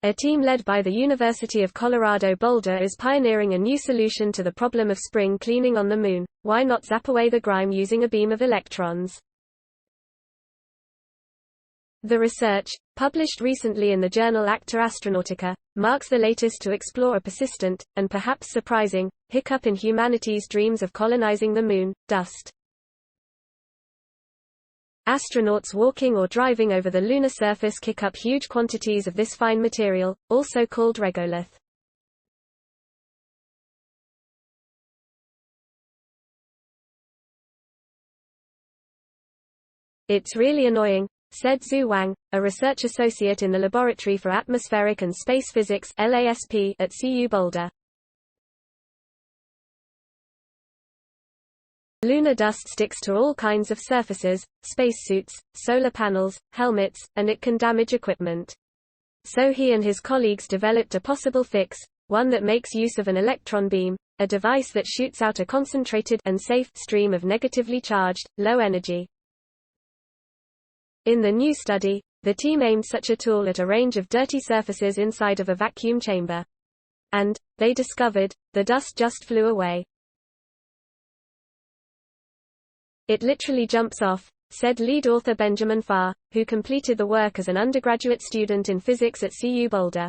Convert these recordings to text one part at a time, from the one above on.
A team led by the University of Colorado Boulder is pioneering a new solution to the problem of spring cleaning on the Moon. Why not zap away the grime using a beam of electrons? The research, published recently in the journal Acta Astronautica, marks the latest to explore a persistent, and perhaps surprising, hiccup in humanity's dreams of colonizing the Moon: dust. Astronauts walking or driving over the lunar surface kick up huge quantities of this fine material, also called regolith. "It's really annoying," said Zhu Wang, a research associate in the Laboratory for Atmospheric and Space Physics (LASP) at CU Boulder. Lunar dust sticks to all kinds of surfaces, spacesuits, solar panels, helmets, and it can damage equipment. So he and his colleagues developed a possible fix, one that makes use of an electron beam, a device that shoots out a concentrated and safe stream of negatively charged, low energy. In the new study, the team aimed such a tool at a range of dirty surfaces inside of a vacuum chamber. And, they discovered, the dust just flew away. "It literally jumps off," said lead author Benjamin Farr, who completed the work as an undergraduate student in physics at CU Boulder.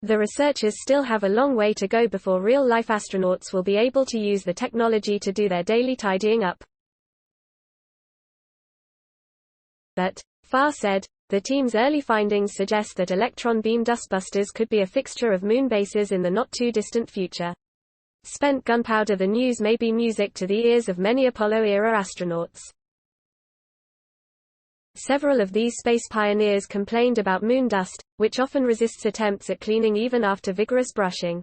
The researchers still have a long way to go before real-life astronauts will be able to use the technology to do their daily tidying up. But, Farr said, the team's early findings suggest that electron beam dustbusters could be a fixture of moon bases in the not-too-distant future. Spent gunpowder. The news may be music to the ears of many Apollo-era astronauts. Several of these space pioneers complained about moon dust, which often resists attempts at cleaning even after vigorous brushing.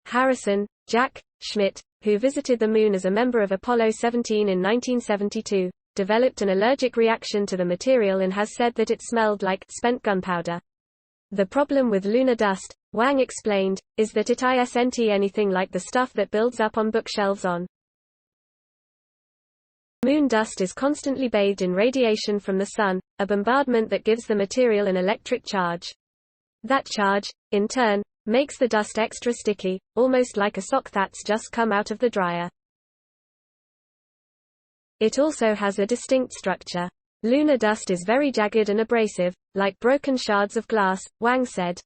Harrison, Jack, Schmidt, who visited the Moon as a member of Apollo 17 in 1972, developed an allergic reaction to the material and has said that it smelled like spent gunpowder. The problem with lunar dust, Wang explained, is that it isn't anything like the stuff that builds up on bookshelves on. Moon dust is constantly bathed in radiation from the sun, a bombardment that gives the material an electric charge. That charge, in turn, makes the dust extra sticky, almost like a sock that's just come out of the dryer. It also has a distinct structure. Lunar dust is very jagged and abrasive, like broken shards of glass, Wang said.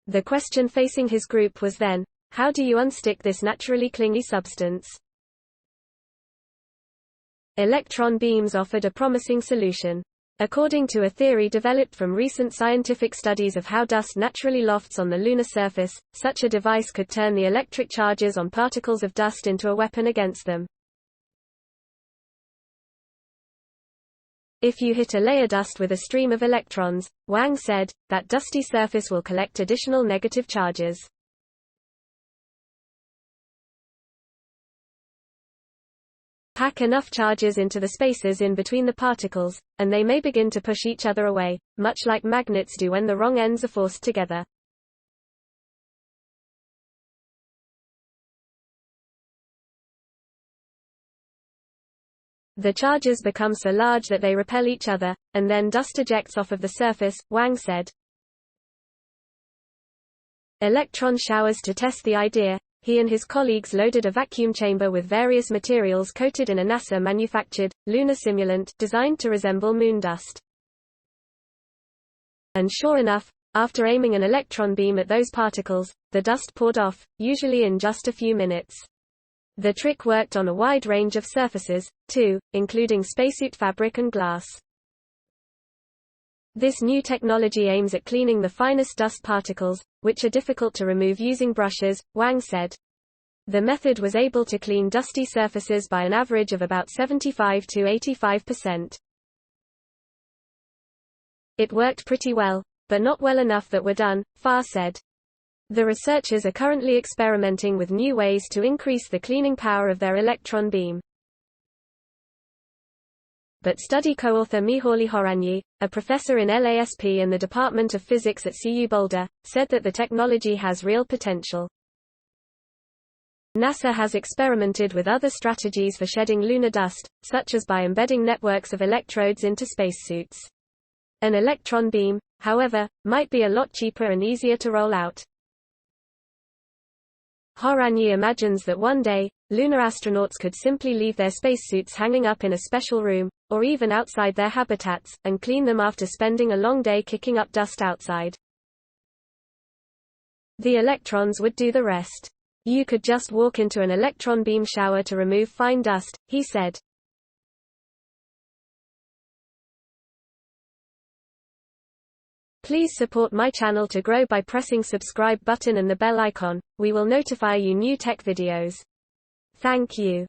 The question facing his group was then, how do you unstick this naturally clingy substance? Electron beams offered a promising solution. According to a theory developed from recent scientific studies of how dust naturally lofts on the lunar surface, such a device could turn the electric charges on particles of dust into a weapon against them. If you hit a layer dust with a stream of electrons, Wang said, that dusty surface will collect additional negative charges. Pack enough charges into the spaces in between the particles, and they may begin to push each other away, much like magnets do when the wrong ends are forced together. The charges become so large that they repel each other, and then dust ejects off of the surface, Wang said. Electron showers. To test the idea, he and his colleagues loaded a vacuum chamber with various materials coated in a NASA-manufactured, lunar simulant designed to resemble moon dust. And sure enough, after aiming an electron beam at those particles, the dust poured off, usually in just a few minutes. The trick worked on a wide range of surfaces, too, including spacesuit fabric and glass. This new technology aims at cleaning the finest dust particles, which are difficult to remove using brushes, Wang said. The method was able to clean dusty surfaces by an average of about 75 to 85%. It worked pretty well, but not well enough that we're done, Farr said. The researchers are currently experimenting with new ways to increase the cleaning power of their electron beam. but study co-author Mihaly Horanyi, a professor in LASP in the Department of Physics at CU Boulder, said that the technology has real potential. NASA has experimented with other strategies for shedding lunar dust, such as by embedding networks of electrodes into spacesuits. An electron beam, however, might be a lot cheaper and easier to roll out. Horanyi imagines that one day, lunar astronauts could simply leave their spacesuits hanging up in a special room, or even outside their habitats, and clean them after spending a long day kicking up dust outside. The electrons would do the rest. You could just walk into an electron beam shower to remove fine dust, he said. Please support my channel to grow by pressing subscribe button and the bell icon. We will notify you new tech videos. Thank you.